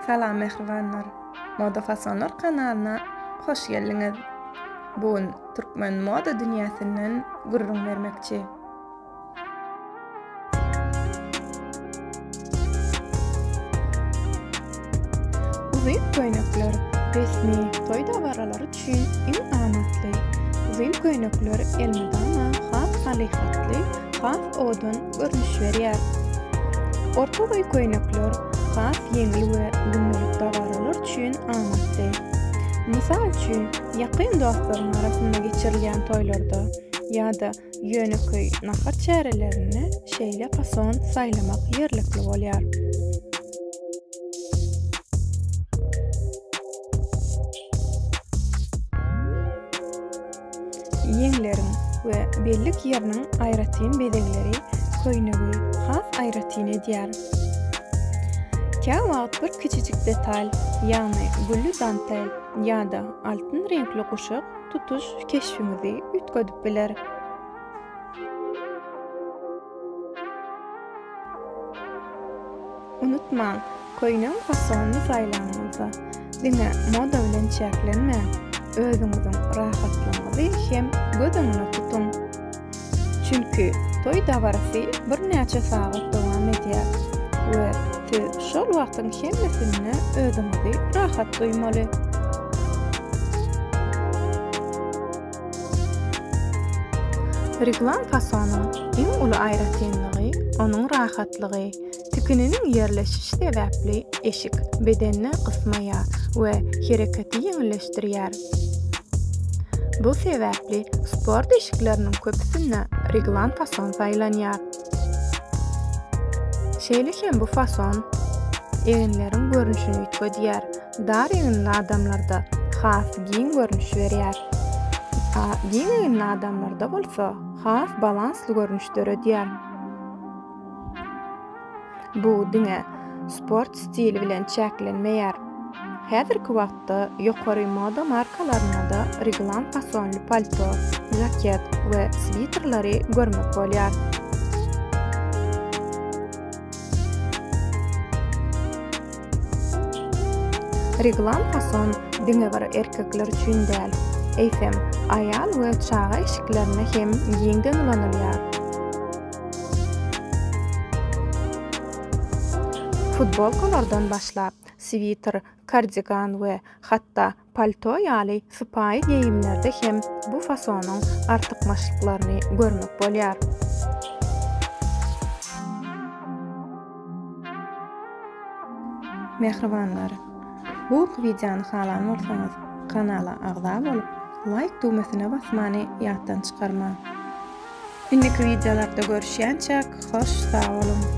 Salam mehribanlar. Moda Fasonlar kanalına hoş geldiniz. Bugün Türkmen moda dünyasından gurrun vermekçi. Uzun köynekler resmi toy davaralar üçün amatly. Uzun köynekler elmedana has halihatly, has odun görünüş berýär. Orta boy köynekler has yeňil we günlük davaralar üçün amatly. Misal üçün, yakın dostların arasında geçirilen toylarda ya da yönüköy nahar çärelerini şeýle fason saylamak ýerlikli bolýar. Yeňlerin we bellik ýeriniň aýratyn bedegleri köynegi has aýratyn edýär. Käwagt bir kiçijik detal, ýagny güllü dantel ýa-da altyn renkli guşak tutuş keşfimizi ütgödüp biler. Unutmaň, köýnüň fasonyny saýlaňyzda diňe moda bilen çäklenme. Özüňiziň rahatlygyny hem gödüňiňi tutun. Çünki toy dawarasy bir näçe sagat dowam edýär we siz şol wagtyň hemmesini özüňizi rahat duýmaly. Reglan fasony iň uly aýratynlygy onuň rahatlygy, tikininiň ýerleşişi sebäpli eşik bedenini kysmaýar we hereketi ýeňilleşdirýär. Bu sebäpli sport eşikleriniň köpüsine reglan fason saýlanýar. Şeýlekem bu fason egenleriň görünüşini ütgödýär. Dar egenli adamlarda has giň görünüş berýär. Giň egenli adamlarda bolsa has balansly görünüş döredýär. Bu diňe sport stili bilen çäklenmeýär. Häzirki wagtda ýokary moda markalaryna da reglan fasonly palto, jaket we sviterlary görmek bolýar. Reglan fason diňe bir erkekler üçin däl, eýsem aýal we çaga eşiklerine hem giňden ulanylýar. Futbolkalardan başlap sviter, kardigan we hatda palto ýaly sypaý giyimlerde hem bu fasonyň artykmaşlyklaryny görmek bolýar. Mehribanlar, bu videony halan bolsaňyz kanala agza bolup like düwmesine basmany ýatdan çykarma. Indiki videolarda görüşýänçek hoş sag bolun.